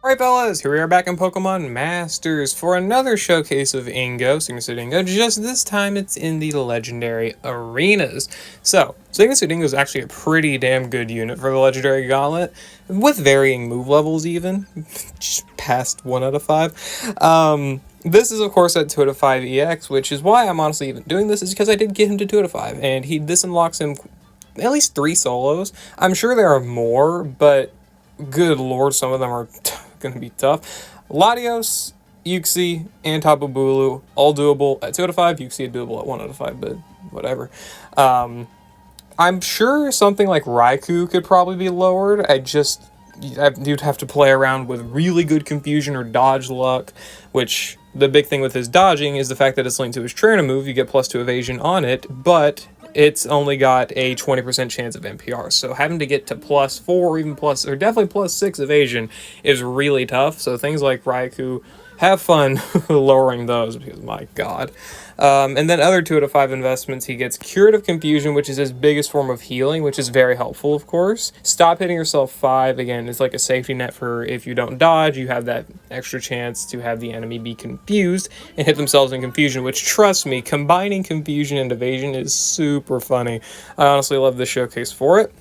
Alright fellas, here we are back in Pokemon Masters for another showcase of Ingo, Signature Ingo, just this time it's in the legendary arenas. So, Signature Ingo is actually a pretty damn good unit for the legendary Gauntlet, with varying move levels even, just past 1 out of 5. This is of course at 2 out of 5 EX, which is why I'm honestly even doing this, is because I did get him to 2 out of 5, and this unlocks him at least 3 solos. I'm sure there are more, but good lord, some of them are going to be tough. Latios, Uxie, and Tapu Bulu, all doable at 2 out of 5. Uxie doable at 1 out of 5, but whatever. I'm sure something like Raikou could probably be lowered. You'd have to play around with really good confusion or dodge luck, which the big thing with his dodging is the fact that it's linked to his trainer move. You get +2 evasion on it, but it's only got a 20% chance of NPR. So having to get to +4 or even definitely +6 evasion is really tough. So things like Raikou, have fun lowering those, because my god. And then other 2 out of 5 investments, he gets Curative Confusion, which is his biggest form of healing, which is very helpful, of course. Stop Hitting Yourself 5, again, is like a safety net for if you don't dodge, you have that extra chance to have the enemy be confused and hit themselves in confusion, which, trust me, combining confusion and evasion is super funny. I honestly love this showcase for it.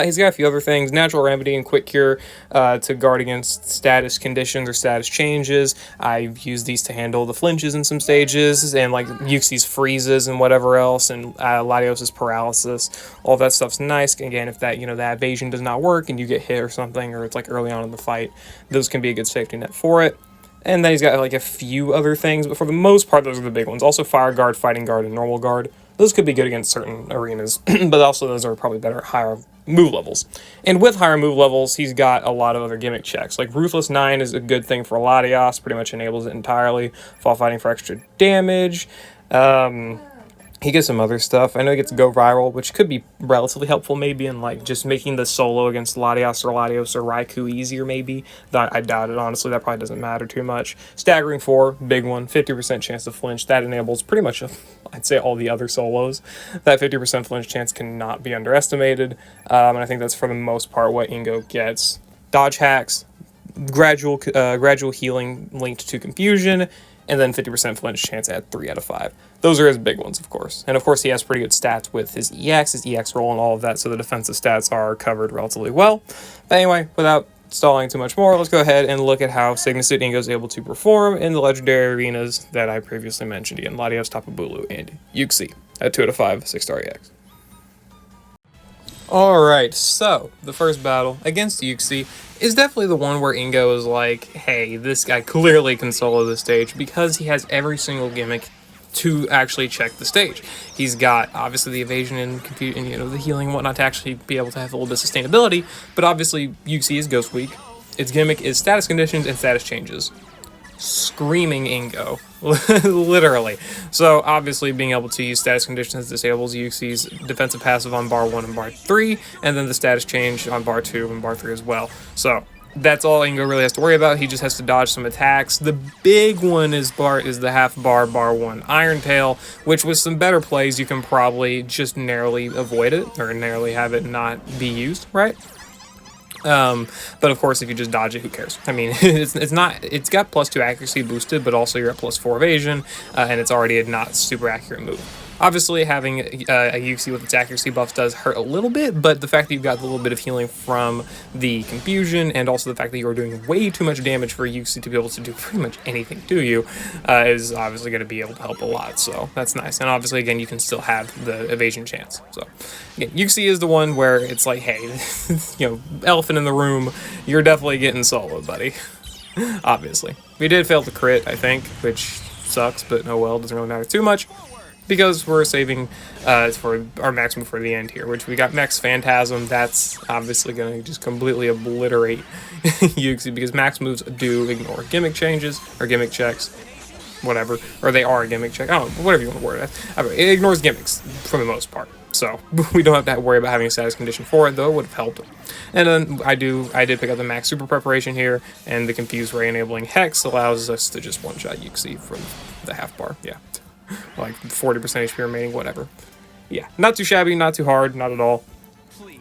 He's got a few other things, Natural Remedy and Quick Cure to guard against status conditions or status changes. I've used these to handle the flinches in some stages, and like Uxie's freezes and whatever else, and Latios' paralysis. All that stuff's nice. Again, if that, that evasion does not work and you get hit or something, or it's like early on in the fight, those can be a good safety net for it. And then he's got like a few other things, but for the most part, those are the big ones. Also Fire Guard, Fighting Guard, and Normal Guard. Those could be good against certain arenas, but also those are probably better at higher move levels. And with higher move levels, he's got a lot of other gimmick checks. Like Ruthless 9 is a good thing for Latios, pretty much enables it entirely. Fall Fighting for extra damage. He gets some other stuff. I know he gets Go Viral, which could be relatively helpful maybe in like just making the solo against Latios or Raikou easier maybe. I doubt it, honestly. That probably doesn't matter too much. Staggering 4, big one. 50% chance to flinch. That enables pretty much, I'd say, all the other solos. That 50% flinch chance cannot be underestimated. And I think that's for the most part what Ingo gets. Dodge hacks, gradual healing linked to confusion, and then 50% flinch chance at 3 out of 5. Those are his big ones, of course. And of course, he has pretty good stats with his EX roll and all of that, so the defensive stats are covered relatively well. But anyway, without stalling too much more, let's go ahead and look at how Signature Ingo is able to perform in the legendary arenas that I previously mentioned. Again, Latios, Tapu Bulu, and Uxie at 2 out of 5, 6-star EX. Alright, so the first battle against Uxie is definitely the one where Ingo is like, hey, this guy clearly can solo the stage because he has every single gimmick to actually check the stage. He's got obviously the evasion and confusion, the healing and whatnot to actually be able to have a little bit of sustainability, but obviously Uxie is Ghost Weak. Its gimmick is status conditions and status changes. Screaming Ingo, literally. So obviously being able to use status conditions disables Uxie's defensive passive on bar 1 and bar 3, and then the status change on bar 2 and bar 3 as well. So that's all Ingo really has to worry about. He just has to dodge some attacks. The big one is the half bar 1 Iron Tail, which with some better plays you can probably just narrowly avoid it, or narrowly have it not be used, right? But of course, if you just dodge it, who cares? I mean, it's got +2 accuracy boosted, but also you're at +4 evasion, and it's already a not super accurate move. Obviously, having a Uxie with its accuracy buffs does hurt a little bit, but the fact that you've got a little bit of healing from the confusion, and also the fact that you're doing way too much damage for Uxie to be able to do pretty much anything to you, is obviously going to be able to help a lot, so that's nice. And obviously, again, you can still have the evasion chance. So, again, Uxie is the one where it's like, hey, elephant in the room, you're definitely getting soloed, buddy. Obviously. We did fail to crit, I think, which sucks, but oh well, doesn't really matter too much, because we're saving for our maximum for the end here, which we got Max Phantasm. That's obviously going to just completely obliterate Uxie, because max moves do ignore gimmick changes, or gimmick checks, whatever, or they are a gimmick check, I don't know, whatever you want to word it. It ignores gimmicks for the most part, so we don't have to worry about having a status condition for it, though it would have helped. And then I did pick up the Max Super Preparation here, and the Confused Ray enabling Hex allows us to just one-shot Uxie from the half bar, yeah. Like 40% HP remaining, whatever. Yeah, not too shabby, not too hard, not at all.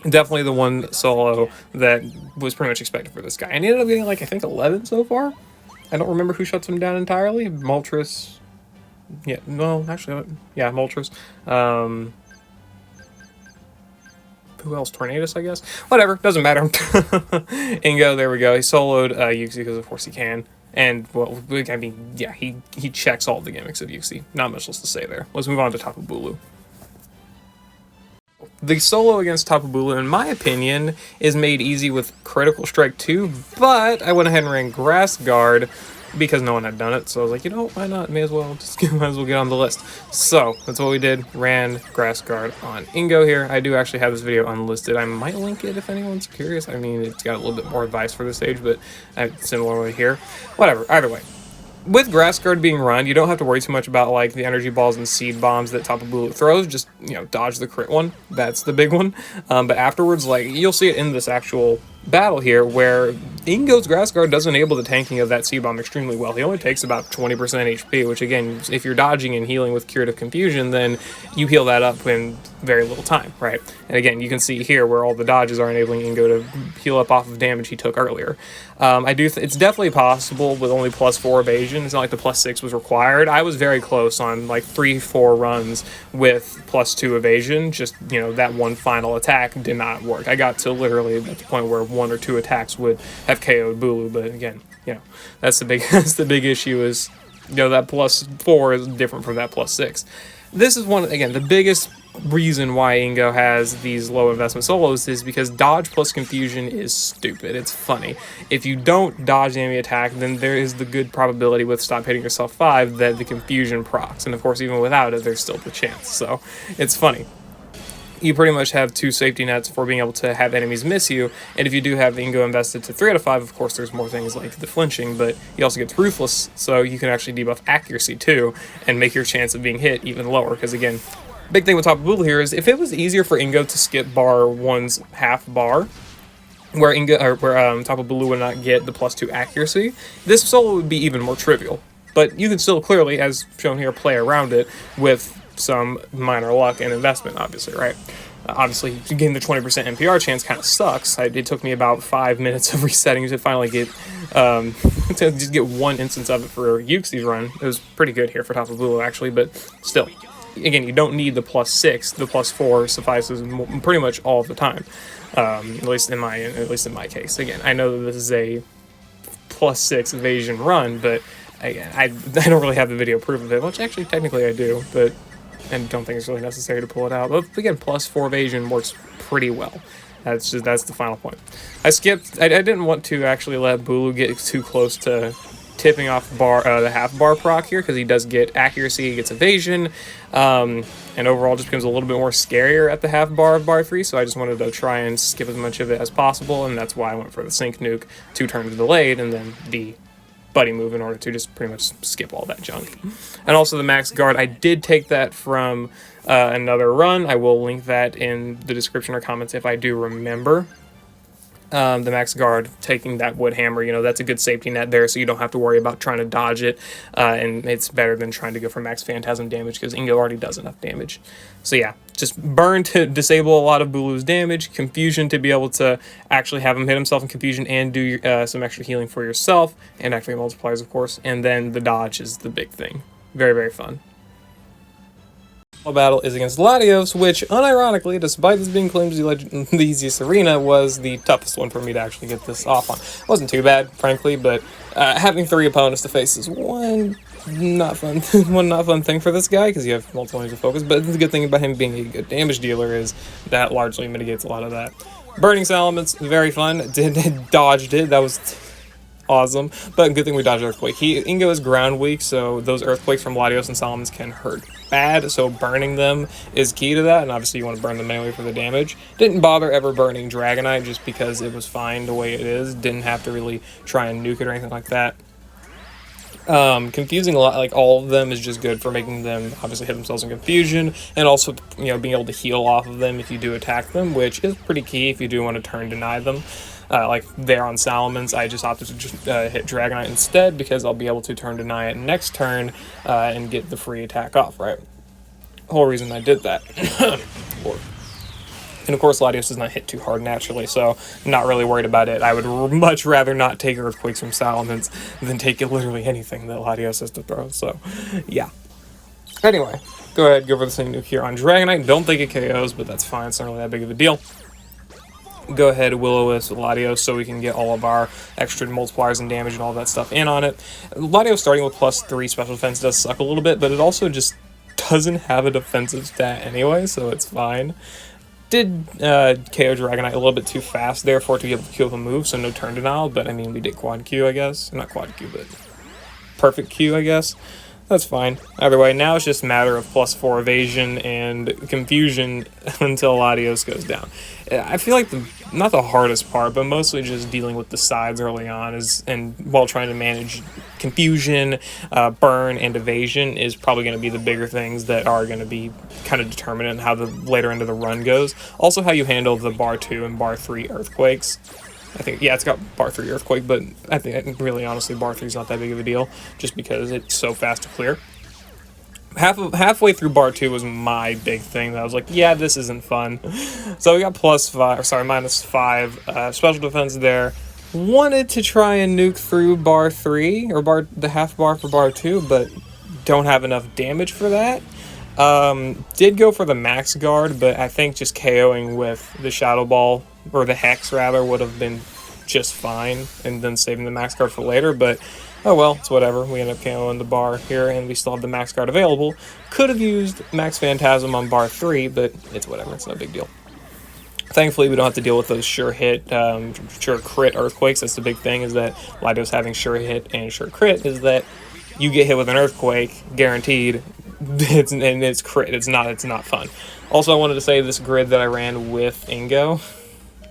Definitely the one solo that was pretty much expected for this guy. And he ended up getting, like, I think 11 so far? I don't remember who shuts him down entirely. Moltres. Yeah, no, actually, yeah, Moltres. Who else? Tornadus, I guess? Whatever, doesn't matter. Ingo, there we go. He soloed Yuxi because, of course, he can. And, well, I mean, yeah, he checks all the gimmicks of Yuxi. Not much else to say there. Let's move on to Tapu Bulu. The solo against Tapu Bulu, in my opinion, is made easy with Critical Strike 2, but I went ahead and ran Grass Guard because no one had done it, so I was like, you know, why not? Might as well get on the list. So that's what we did. Ran Grass Guard on Ingo here. I do actually have this video unlisted. I might link it if anyone's curious. I mean, it's got a little bit more advice for this stage, but similarly here. Whatever. Either way. With Grass Guard being run, you don't have to worry too much about, like, the energy balls and seed bombs that Tapu Bulu throws. Just, you know, dodge the crit one. That's the big one. But afterwards, like, you'll see it in this actual battle here where Ingo's Grass Guard does enable the tanking of that seed bomb extremely well. He only takes about 20% HP, which, again, if you're dodging and healing with Curative Confusion, then you heal that up in very little time, right? And again, you can see here where all the dodges are enabling Ingo to heal up off of damage he took earlier. It's definitely possible with only +4 evasion. It's not like the +6 was required. I was very close on like 3-4 runs with +2 evasion. Just, you know, that one final attack did not work. I got to literally at the point where 1 or 2 attacks would have KO'd Bulu, but again, you know, that's the big issue is, you know, that +4 is different from that +6. This is one, again, the biggest reason why Ingo has these low investment solos is because dodge plus confusion is stupid. It's funny. If you don't dodge the enemy attack, then there is the good probability with stop hitting yourself 5 that the confusion procs. And of course, even without it, there's still the chance. So it's funny. You pretty much have 2 safety nets for being able to have enemies miss you, and if you do have Ingo invested to 3 out of 5, of course there's more things like the flinching, but he also gets Ruthless, so you can actually debuff accuracy too, and make your chance of being hit even lower, because again, big thing with Tapu Bulu here is if it was easier for Ingo to skip bar 1's half bar, where Tapu Bulu would not get the +2 accuracy, this solo would be even more trivial. But you can still clearly, as shown here, play around it with some minor luck and investment, obviously, right? Obviously, getting the 20% NPR chance kind of sucks. It took me about 5 minutes of resetting to finally get, to just get 1 instance of it for Yuxi's run. It was pretty good here for Tapu Bulu, actually, but still. Again, you don't need the +6. The +4 suffices pretty much all the time, at least in my case. Again, I know that this is a +6 evasion run, but again, I don't really have the video proof of it, which actually technically I do, but and don't think it's really necessary to pull it out. But again, +4 evasion works pretty well. That's the final point. I didn't want to actually let Bulu get too close to tipping off the half bar proc here, because he does get accuracy, he gets evasion, and overall just becomes a little bit more scarier at the half bar of bar 3, so I just wanted to try and skip as much of it as possible, and that's why I went for the sync nuke, 2 turns delayed, and then the buddy move in order to just pretty much skip all that junk. And also the max guard, I did take that from another run. I will link that in the description or comments if I do remember. The max guard, taking that wood hammer, you know, that's a good safety net there, so you don't have to worry about trying to dodge it, and it's better than trying to go for max phantasm damage, because Ingo already does enough damage. So yeah, just burn to disable a lot of Bulu's damage, confusion to be able to actually have him hit himself in confusion and do some extra healing for yourself, and activate multipliers, of course, and then the dodge is the big thing. Very, very fun. Battle is against Latios, which, unironically, despite this being claimed to be the easiest arena, was the toughest one for me to actually get this off on. It wasn't too bad, frankly, but having 3 opponents to face is one not fun thing for this guy, because you have multiple lanes of focus, but the good thing about him being a good damage dealer is that largely mitigates a lot of that. Burning Salamence, very fun. Dodged it, that was awesome, but good thing we dodged Earthquake. Ingo is ground weak, so those Earthquakes from Latios and Salamence can hurt bad, so burning them is key to that, and obviously you want to burn them anyway for the damage. Didn't bother ever burning Dragonite just because it was fine the way it is. Didn't have to really try and nuke it or anything like that. Confusing a lot, like all of them is just good for making them obviously hit themselves in confusion, and also, you know, being able to heal off of them if you do attack them, which is pretty key if you do want to turn deny them. Like there on Salamence, I just opted to just hit Dragonite instead, because I'll be able to turn deny it next turn and get the free attack off, right? Whole reason I did that. And of course, Latios does not hit too hard naturally, so I'm not really worried about it. I would much rather not take Earthquakes from Salamence than take literally anything that Latios has to throw, so yeah. Anyway, go ahead, go for the same nuke here on Dragonite. Don't think it KOs, but that's fine, it's not really that big of a deal. Go ahead, Will-O-Wisp Latios so we can get all of our extra multipliers and damage and all that stuff in on it. Latios starting with +3 special defense does suck a little bit, but it also just doesn't have a defensive stat anyway, so it's fine. Did KO Dragonite a little bit too fast there for it to be able to queue up a move, so no turn denial, but I mean, we did quad Q, I guess. Not quad Q, but perfect Q, I guess. That's fine. Either way, now it's just a matter of +4 evasion and confusion until Latios goes down. I feel like not the hardest part, but mostly just dealing with the sides early on and while trying to manage confusion, burn, and evasion is probably going to be the bigger things that are going to be kind of determinant in how the later end of the run goes. Also, how you handle the bar 2 and bar 3 earthquakes. I think, yeah, it's got bar 3 earthquake, but I think really honestly bar 3 is not that big of a deal just because it's so fast to clear. Halfway through bar 2 was my big thing that I was like, yeah, this isn't fun. So we got -5 special defense there. Wanted to try and nuke through bar 3 or the half bar for bar 2, but don't have enough damage for that. Did go for the max guard, but I think just KOing with the Shadow Ball, or the Hex rather, would have been just fine, and then saving the max guard for later, but oh well, it's whatever. We end up KOing the bar here, and we still have the max guard available. Could have used Max Phantasm on bar 3, but it's whatever, it's no big deal. Thankfully, we don't have to deal with those sure hit, sure crit earthquakes. That's the big thing, is that Latios having sure hit and sure crit is that you get hit with an earthquake, guaranteed, it's crit. It's not fun. Also, I wanted to say this grid that I ran with Ingo,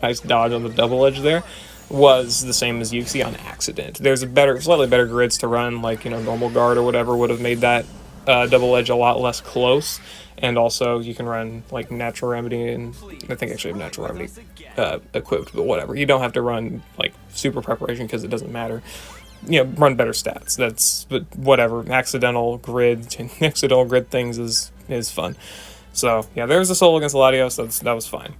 nice dodge on the double edge there, was the same as Yuxi on accident. There's slightly better grids to run, like, you know, normal guard or whatever would have made that double edge a lot less close. And also, you can run like Natural Remedy, and I think actually have Natural Remedy equipped, but whatever. You don't have to run like super preparation because it doesn't matter. You know, run better stats. But whatever. Accidental grid things is fun. So yeah, there's a solo against Latios. That was fine.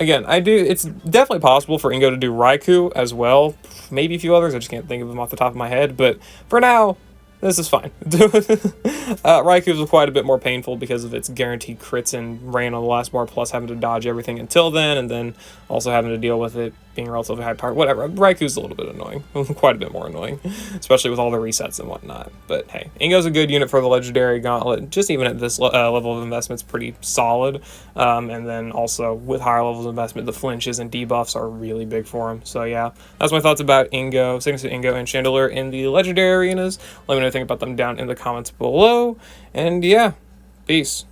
Again, it's definitely possible for Ingo to do Raikou as well. Maybe a few others, I just can't think of them off the top of my head. But for now, this is fine. Raikou was quite a bit more painful because of its guaranteed crits and rain on the last bar, plus having to dodge everything until then, and then also having to deal with it being relatively high power. Whatever. Raikou's a little bit annoying. Quite a bit more annoying. Especially with all the resets and whatnot. But hey, Ingo's a good unit for the Legendary Gauntlet. Just even at this level of investment, it's pretty solid. And then also with higher levels of investment, the flinches and debuffs are really big for him. So yeah, that's my thoughts about Ingo, Ingo and Chandelure in the Legendary Arenas. Let me know what you think about them down in the comments below. And yeah, peace.